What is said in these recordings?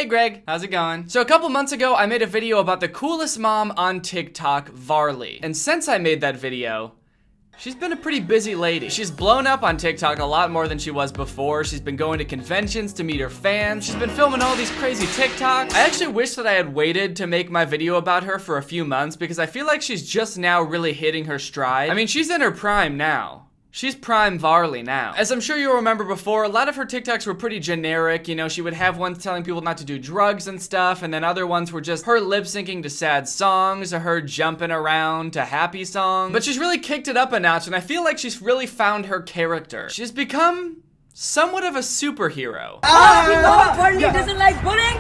Hey Greg, how's it going? So a couple months ago, I made a video about the coolest mom on TikTok, Varley. And since I made that video, she's been a pretty busy lady. She's blown up on TikTok a lot more than she was before. She's been going to conventions to meet her fans. She's been filming all these crazy TikToks. I actually wish that I had waited to make my video about her for a few months because I feel like she's just now really hitting her stride. I mean, she's in her prime now. She's prime Varley now. As I'm sure you'll remember before, a lot of her TikToks were pretty generic. You know, she would have ones telling people not to do drugs and stuff, and then other ones were just her lip syncing to sad songs or her jumping around to happy songs. But she's really kicked it up a notch, and I feel like she's really found her character. She's become somewhat of a superhero. You know Varley doesn't like bullying?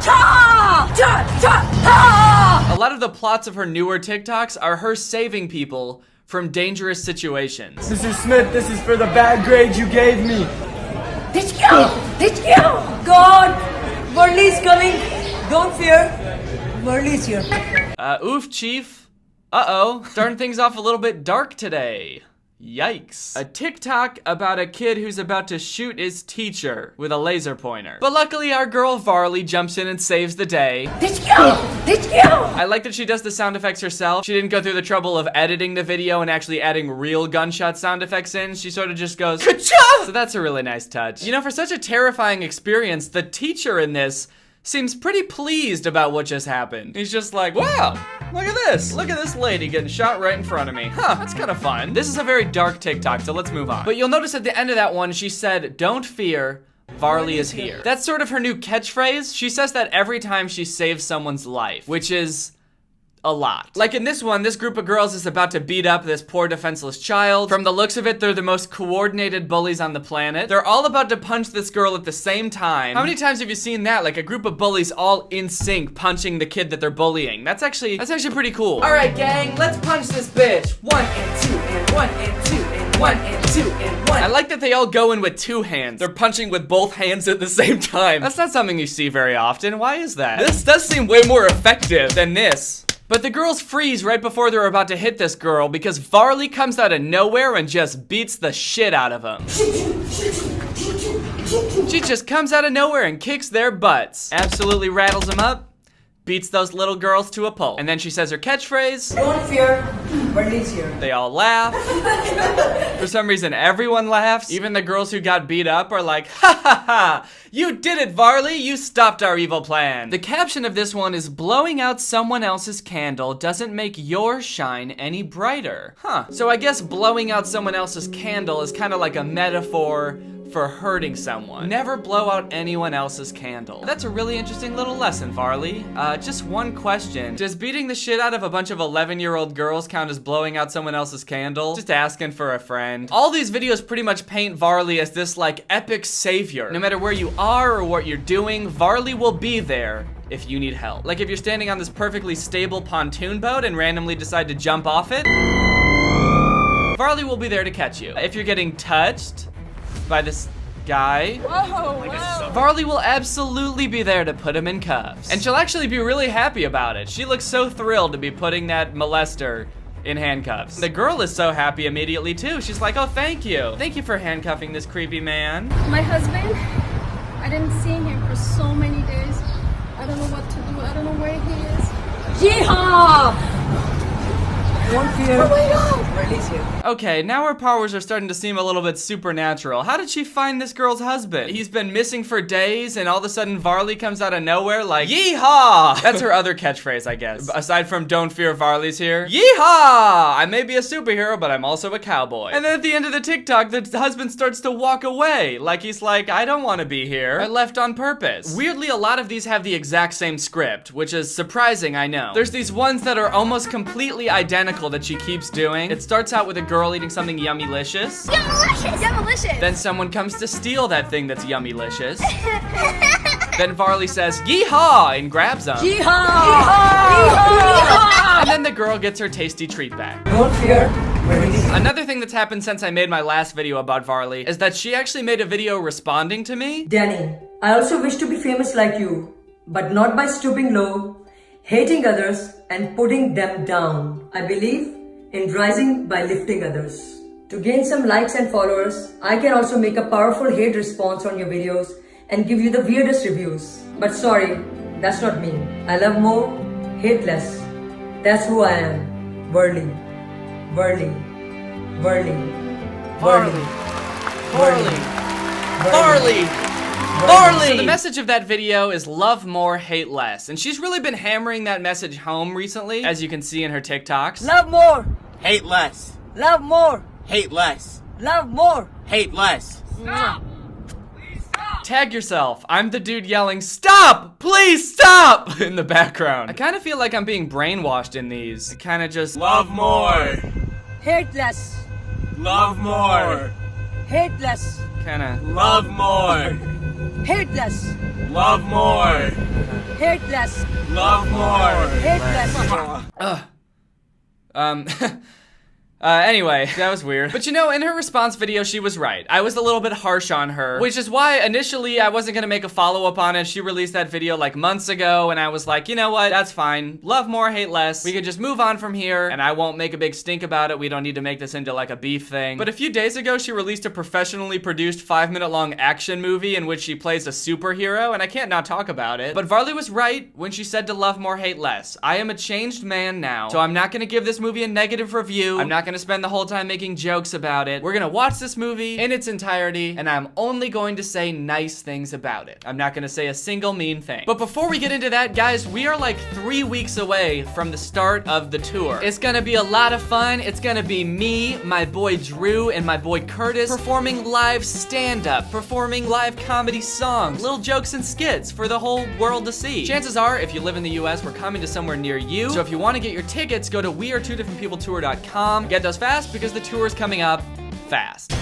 Cha! Cha! Cha! Ha! A lot of the plots of her newer TikToks are her saving people from dangerous situations. Mr. Smith, this is for the bad grades you gave me. Did you? God! Varley's coming! Don't fear. Varley's here. Oof, Chief. Uh-oh, starting things off a little bit dark today. Yikes. A TikTok about a kid who's about to shoot his teacher with a laser pointer. But luckily our girl Varley jumps in and saves the day. Did you? I like that she does the sound effects herself. She didn't go through the trouble of editing the video and actually adding real gunshot sound effects in. She sort of just goes, ka-cha! So that's a really nice touch. You know, for such a terrifying experience, the teacher in this seems pretty pleased about what just happened. He's just like, wow, look at this. Look at this lady getting shot right in front of me. Huh, that's kind of fun. This is a very dark TikTok, so let's move on. But you'll notice at the end of that one, she said, don't fear, Varley is here. That's sort of her new catchphrase. She says that every time she saves someone's life, which is a lot. Like in this one, this group of girls is about to beat up this poor defenseless child. From the looks of it, they're the most coordinated bullies on the planet. They're all about to punch this girl at the same time. How many times have you seen that? Like a group of bullies all in sync punching the kid that they're bullying. That's actually pretty cool. All right, gang, let's punch this bitch. 1 and 2 and 1 and 2 and 1 and 2 and 1. I like that they all go in with two hands. They're punching with both hands at the same time. That's not something you see very often. Why is that? This does seem way more effective than this. But the girls freeze right before they're about to hit this girl because Varley comes out of nowhere and just beats the shit out of them. She just comes out of nowhere and kicks their butts. Absolutely rattles them up, beats those little girls to a pulp. And then she says her catchphrase. Don't fear. Varley's here. They all laugh. For some reason, everyone laughs. Even the girls who got beat up are like, ha ha ha, you did it, Varley, you stopped our evil plan. The caption of this one is, blowing out someone else's candle doesn't make your shine any brighter. Huh, so I guess blowing out someone else's candle is kind of like a metaphor for hurting someone. Never blow out anyone else's candle. That's a really interesting little lesson, Varley. Just one question. Does beating the shit out of a bunch of 11-year-old girls count as blowing out someone else's candle? Just asking for a friend. All these videos pretty much paint Varley as this like epic savior. No matter where you are or what you're doing, Varley will be there if you need help. Like if you're standing on this perfectly stable pontoon boat and randomly decide to jump off it, Varley will be there to catch you. If you're getting touched by this guy, whoa. Varley will absolutely be there to put him in cuffs. And she'll actually be really happy about it. She looks so thrilled to be putting that molester in handcuffs. The girl is so happy immediately too. She's like, oh, thank you. Thank you for handcuffing this creepy man. My husband, I didn't see him for so many days. I don't know what to do. I don't know where he is. Yeehaw! Don't fear. Oh my God. Varley's here. Okay, now her powers are starting to seem a little bit supernatural. How did she find this girl's husband? He's been missing for days, and all of a sudden Varley comes out of nowhere like, yeehaw! That's her other catchphrase, I guess. Aside from don't fear, Varley's here. Yeehaw! I may be a superhero, but I'm also a cowboy. And then at the end of the TikTok, the husband starts to walk away. Like he's like, I don't want to be here. I left on purpose. Weirdly, a lot of these have the exact same script, which is surprising, I know. There's these ones that are almost completely identical that she keeps doing. It starts out with a girl eating something yummylicious. Yummylicious! Yummylicious! Then someone comes to steal that thing that's yummylicious. Then Varley says, yeehaw, and grabs him. Yeehaw! Yeehaw! And then the girl gets her tasty treat back. Don't fear. Varley's here. Another thing that's happened since I made my last video about Varley is that she actually made a video responding to me. Danny, I also wish to be famous like you, but not by stooping low, hating others, and putting them down. I believe in rising by lifting others. To gain some likes and followers, I can also make a powerful hate response on your videos and give you the weirdest reviews. But sorry, that's not me. I love more, hate less. That's who I am. Worldly. Worldly. Worldly. Barley. Worldly. Barley. Worldly. Barley! So the message of that video is love more, hate less. And she's really been hammering that message home recently, as you can see in her TikToks. Love more. Hate less. Love more. Hate less. Love more. Hate less. Tag yourself. I'm the dude yelling, "Stop! Please stop!" in the background. I kind of feel like I'm being brainwashed in these. I kind of just Love more. Hate less. Love more. Hate less. kind of... Love more. Hate less. Love more. Hate less. Love more. Hate less. Anyway, that was weird. But you know, in her response video, she was right. I was a little bit harsh on her, which is why initially I wasn't gonna make a follow-up on it. She released that video like months ago, and I was like, you know what, that's fine. Love more, hate less. We could just move on from here, and I won't make a big stink about it. We don't need to make this into like a beef thing. But a few days ago, she released a professionally produced 5-minute long action movie in which she plays a superhero, and I can't not talk about it. But Varley was right when she said to love more, hate less. I am a changed man now, so I'm not gonna give this movie a negative review. I'm not gonna spend the whole time making jokes about it. We're gonna watch this movie in its entirety, and I'm only going to say nice things about it. I'm not gonna say a single mean thing. But before we get into that, guys, we are like 3 weeks away from the start of the tour. It's gonna be a lot of fun. It's gonna be me, my boy Drew, and my boy Curtis performing live stand-up, performing live comedy songs, little jokes and skits for the whole world to see. Chances are, if you live in the US, we're coming to somewhere near you. So if you want to get your tickets, go to wearetwodifferentpeopletour.com. Get those fast because the tour is coming up fast.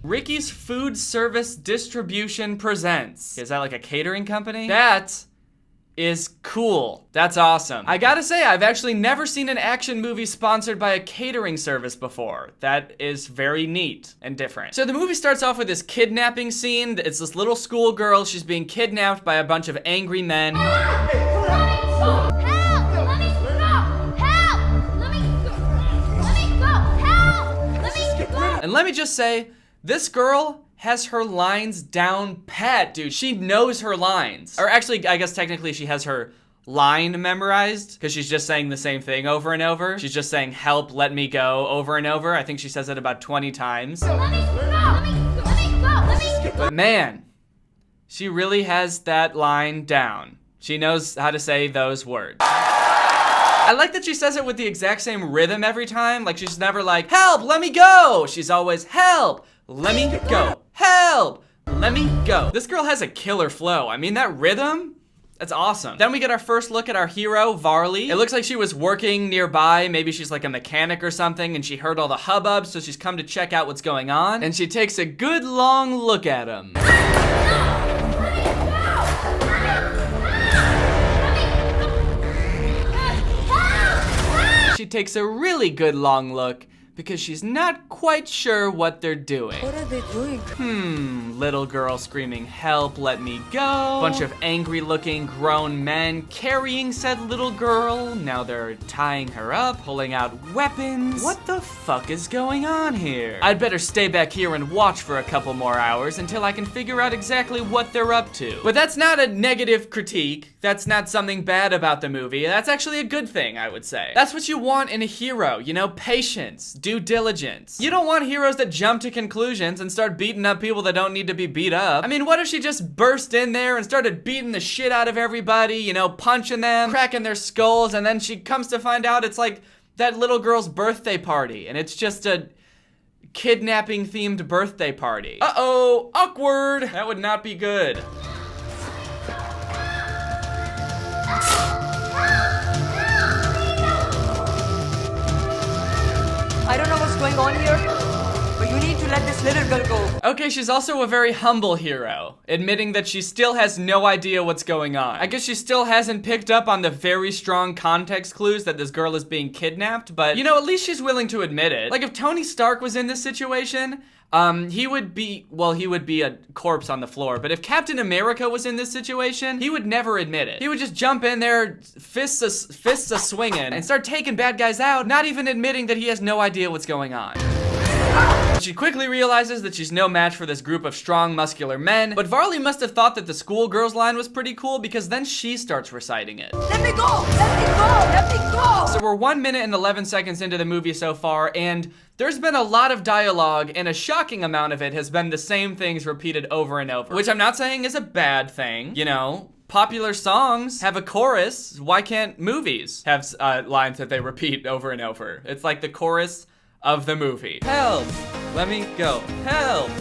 Ricky's Food Service Distribution presents. Is that like a catering company? That is cool. That's awesome. I gotta say, I've actually never seen an action movie sponsored by a catering service before. That is very neat and different. So the movie starts off with this kidnapping scene. It's this little schoolgirl. She's being kidnapped by a bunch of angry men. And let me just say, this girl has her lines down pat, dude. She knows her lines. Or actually, I guess technically she has her line memorized because she's just saying the same thing over and over. She's just saying, help, let me go, over and over. I think she says it about 20 times. But man, she really has that line down. She knows how to say those words. I like that she says it with the exact same rhythm every time. Like, she's never like, help, let me go. She's always, help, let me go. Help, let me go. This girl has a killer flow. I mean, that rhythm, that's awesome. Then we get our first look at our hero, Varley. It looks like she was working nearby. Maybe she's like a mechanic or something, and she heard all the hubbub, so she's come to check out what's going on. And she takes a good long look at him. She takes a really good long look because she's not quite sure what they're doing. What are they doing? Little girl screaming, help, let me go. Bunch of angry looking grown men carrying said little girl. Now they're tying her up, pulling out weapons. What the fuck is going on here? I'd better stay back here and watch for a couple more hours until I can figure out exactly what they're up to. But that's not a negative critique. That's not something bad about the movie. That's actually a good thing, I would say. That's what you want in a hero, you know, patience, due diligence. You don't want heroes that jump to conclusions and start beating up people that don't need to be beat up. I mean, what if she just burst in there and started beating the shit out of everybody, you know, punching them, cracking their skulls, and then she comes to find out it's like that little girl's birthday party, and it's just a kidnapping themed birthday party. Uh-oh, awkward. That would not be good. I don't know what's going on here, but you need to let this little girl go. Okay, she's also a very humble hero, admitting that she still has no idea what's going on. I guess she still hasn't picked up on the very strong context clues that this girl is being kidnapped, but you know, at least she's willing to admit it. Like if Tony Stark was in this situation, he would be a corpse on the floor. But if Captain America was in this situation, he would never admit it. He would just jump in there, fists a swinging, and start taking bad guys out, not even admitting that he has no idea what's going on. She quickly realizes that she's no match for this group of strong, muscular men, but Varley must have thought that the schoolgirls line was pretty cool because then she starts reciting it. Let me go! Let me go! Let me go! So we're 1 minute and 11 seconds into the movie so far, and there's been a lot of dialogue, and a shocking amount of it has been the same things repeated over and over, which I'm not saying is a bad thing, you know. Popular songs have a chorus. Why can't movies have lines that they repeat over and over? It's like the chorus of the movie. Help! Let me go. Help!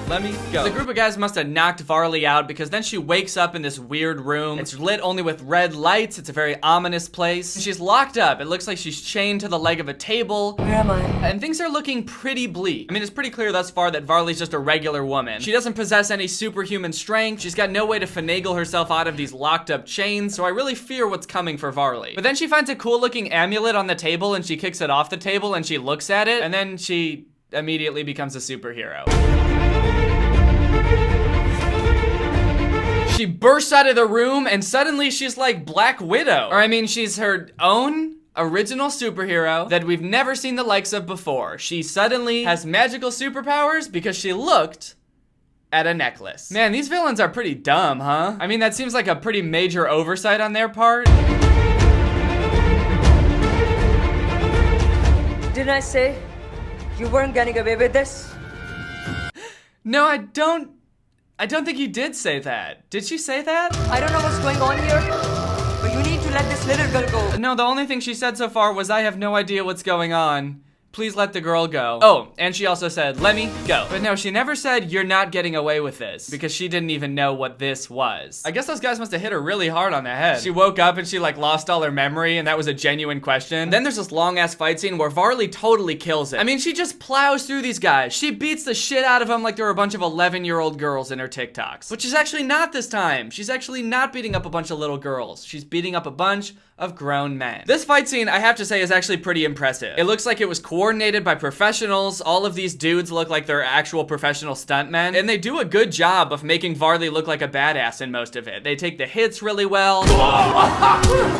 Let me go. The group of guys must have knocked Varley out because then she wakes up in this weird room. It's lit only with red lights. It's a very ominous place. She's locked up. It looks like she's chained to the leg of a table. Where am I? And things are looking pretty bleak. I mean, it's pretty clear thus far that Varley's just a regular woman. She doesn't possess any superhuman strength. She's got no way to finagle herself out of these locked up chains, so I really fear what's coming for Varley. But then she finds a cool looking amulet on the table and she kicks it off the table and she looks at it, and then she immediately becomes a superhero. She bursts out of the room and suddenly she's like Black Widow. Or I mean, she's her own original superhero that we've never seen the likes of before. She suddenly has magical superpowers because she looked at a necklace. Man, these villains are pretty dumb, huh? I mean, that seems like a pretty major oversight on their part. Didn't I say you weren't getting away with this? No, I don't think you did say that. Did she say that? I don't know what's going on here, but you need to let this little girl go. No, the only thing she said so far was, I have no idea what's going on. Please let the girl go. Oh, and she also said, let me go. But no, she never said, you're not getting away with this, because she didn't even know what this was. I guess those guys must have hit her really hard on the head. She woke up and she like lost all her memory, and that was a genuine question. Then there's this long ass fight scene where Varley totally kills it. I mean, she just plows through these guys. She beats the shit out of them like they were a bunch of 11-year-old girls in her TikToks. But she's actually not this time. She's actually not beating up a bunch of little girls. She's beating up a bunch of grown men. This fight scene, I have to say, is actually pretty impressive. It looks like it was coordinated by professionals. All of these dudes look like they're actual professional stuntmen, and they do a good job of making Varley look like a badass in most of it. They take the hits really well.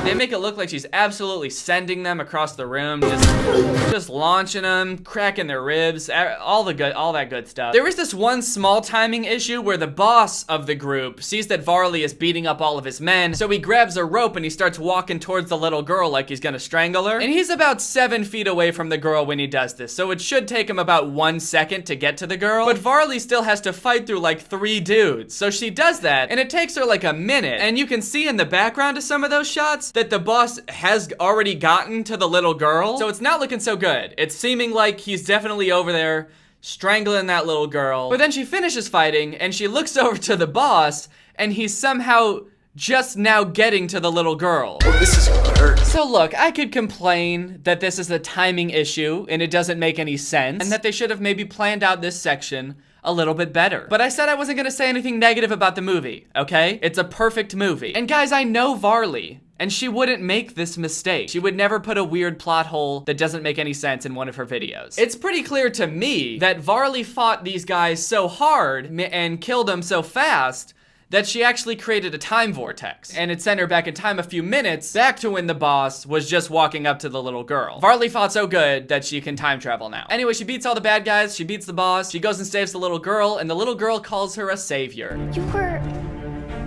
They make it look like she's absolutely sending them across the room, just launching them, cracking their ribs, all that good stuff. There is this one small timing issue where the boss of the group sees that Varley is beating up all of his men, so he grabs a rope and he starts walking towards the little girl like he's gonna strangle her. And he's about 7 feet away from the girl when he does this, so it should take him about 1 second to get to the girl. But Varley still has to fight through like 3 dudes. So she does that, and it takes her like a minute. And you can see in the background of some of those shots that the boss has already gotten to the little girl. So it's not looking so good. It's seeming like he's definitely over there strangling that little girl. But then she finishes fighting, and she looks over to the boss, and he's somehow just now getting to the little girl. This is hurt. So look, I could complain that this is a timing issue and it doesn't make any sense, and that they should have maybe planned out this section a little bit better. But I said I wasn't gonna say anything negative about the movie, okay? It's a perfect movie. And guys, I know Varley, and she wouldn't make this mistake. She would never put a weird plot hole that doesn't make any sense in one of her videos. It's pretty clear to me that Varley fought these guys so hard and killed them so fast that she actually created a time vortex, and it sent her back in time a few minutes, back to when the boss was just walking up to the little girl. Varley fought so good that she can time travel now. Anyway, she beats all the bad guys, she beats the boss, she goes and saves the little girl, and the little girl calls her a savior. You were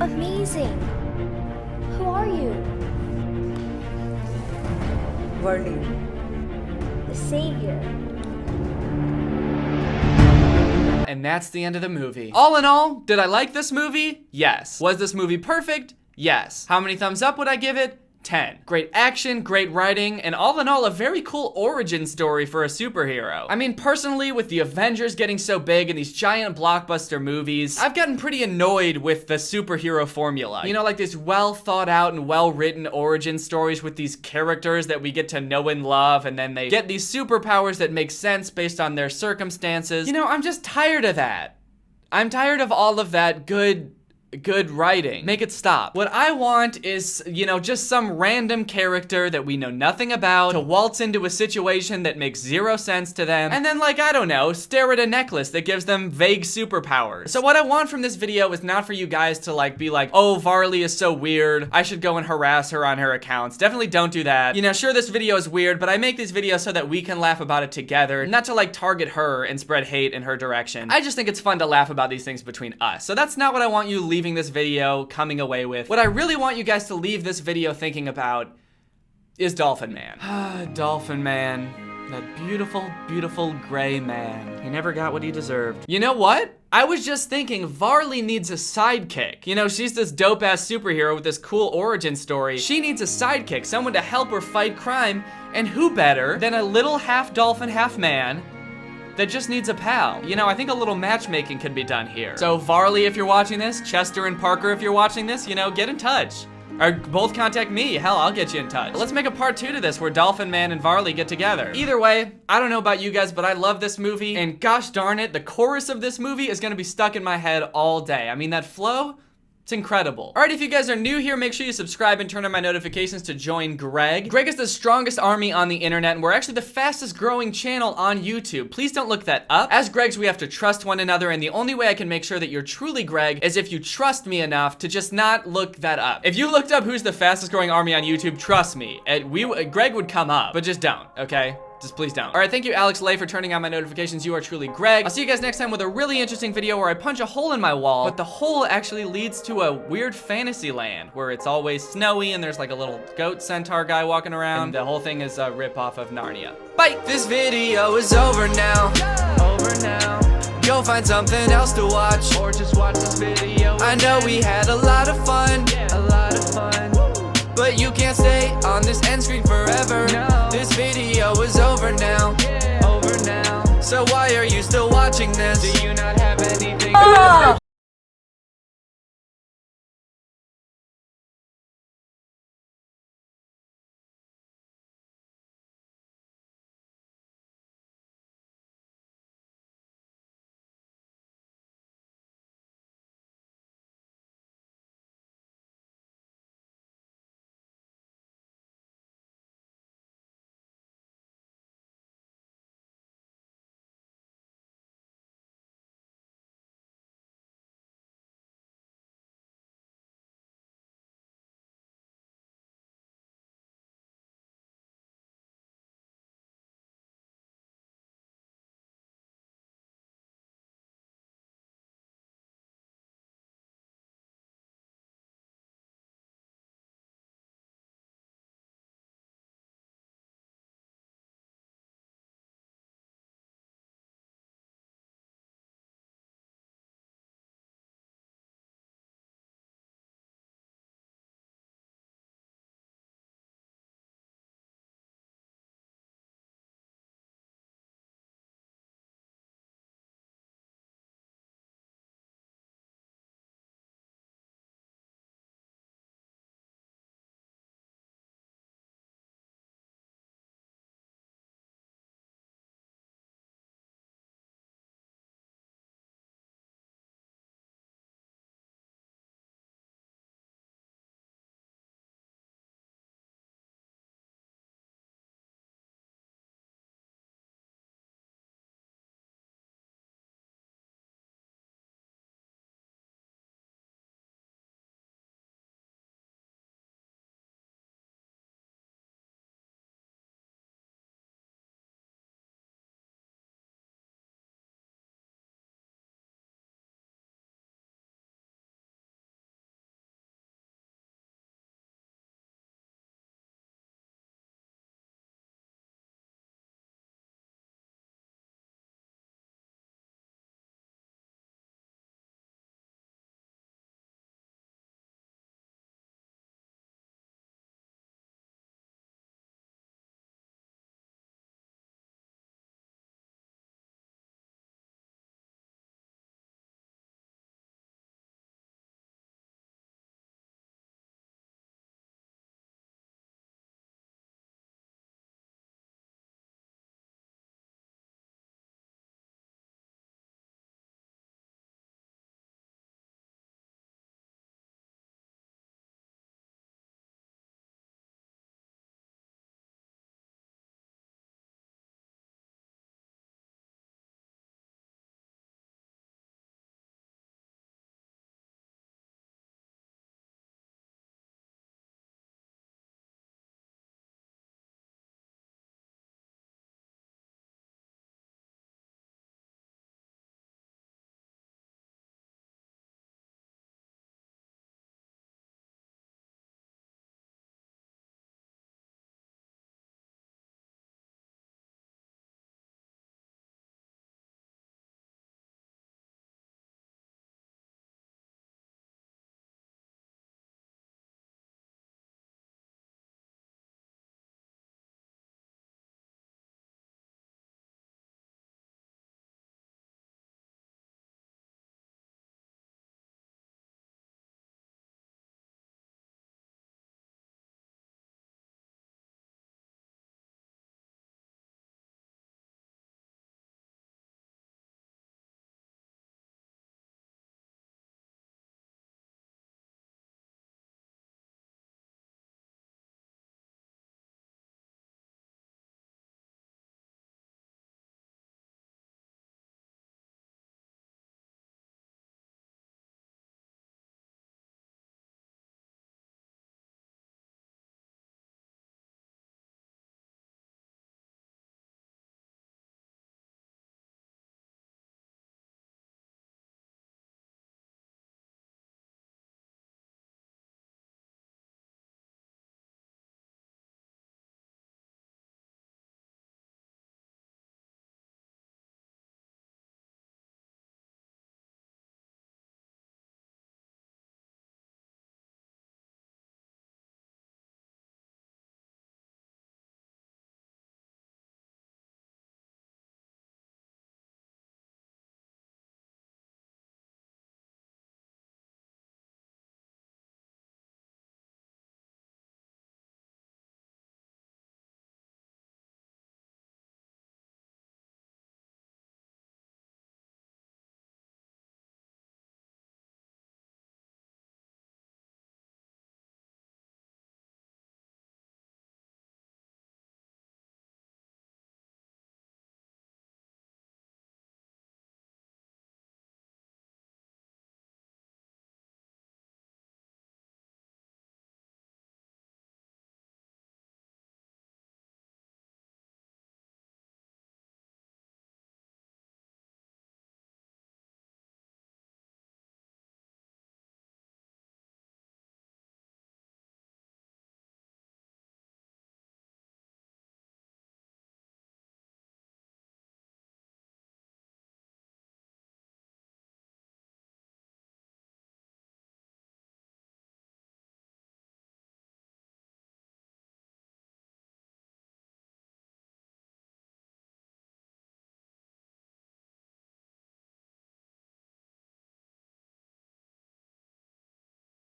amazing. Who are you? Varley. The savior. And that's the end of the movie. All in all, did I like this movie? Yes. Was this movie perfect? Yes. How many thumbs up would I give it? 10. Great action, great writing, and all in all, a very cool origin story for a superhero. I mean, personally, with the Avengers getting so big and these giant blockbuster movies, I've gotten pretty annoyed with the superhero formula. You know, like these well thought out and well written origin stories with these characters that we get to know and love, and then they get these superpowers that make sense based on their circumstances. You know, I'm just tired of that. I'm tired of all of that good good writing. Make it stop. What I want is, you know, just some random character that we know nothing about to waltz into a situation that makes zero sense to them, and then, like, I don't know, stare at a necklace that gives them vague superpowers. So what I want from this video is not for you guys to, like, be like, oh, Varley is so weird, I should go and harass her on her accounts. Definitely don't do that. You know, sure, this video is weird, but I make these videos so that we can laugh about it together, not to, like, target her and spread hate in her direction. I just think it's fun to laugh about these things between us. So that's not what I want you leaving this video coming away with. What I really want you guys to leave this video thinking about is Dolphin Man. Dolphin Man. That beautiful, beautiful gray man. He never got what he deserved. You know what? I was just thinking Varley needs a sidekick. You know, she's this dope-ass superhero with this cool origin story. She needs a sidekick, someone to help her fight crime, and who better than a little half dolphin, half man that just needs a pal. You know, I think a little matchmaking could be done here. So Varley, if you're watching this, Chester and Parker, if you're watching this, you know, get in touch. Or both contact me. Hell, I'll get you in touch. Let's make a part 2 to this where Dolphin Man and Varley get together. Either way, I don't know about you guys, but I love this movie. And gosh darn it, the chorus of this movie is gonna be stuck in my head all day. I mean, that flow, it's incredible. All right, if you guys are new here, make sure you subscribe and turn on my notifications to join Greg. Greg is the strongest army on the internet, and we're actually the fastest growing channel on YouTube. Please don't look that up. As Gregs, we have to trust one another, and the only way I can make sure that you're truly Greg is if you trust me enough to just not look that up. If you looked up who's the fastest growing army on YouTube, trust me, Greg would come up, but just don't, okay? Just please don't. All right, thank you, Alex Lay, for turning on my notifications. You are truly Greg. I'll see you guys next time with a really interesting video where I punch a hole in my wall, but the hole actually leads to a weird fantasy land where it's always snowy and there's like a little goat centaur guy walking around. And the whole thing is a rip off of Narnia. Bye! This video is over now. Over now. Go find something else to watch, or just watch this video. I know we had a lot of fun. A lot of fun. But you can't stay on this end screen forever. No. This video is over now. Over now. So why are you still watching this? Do you not have anything?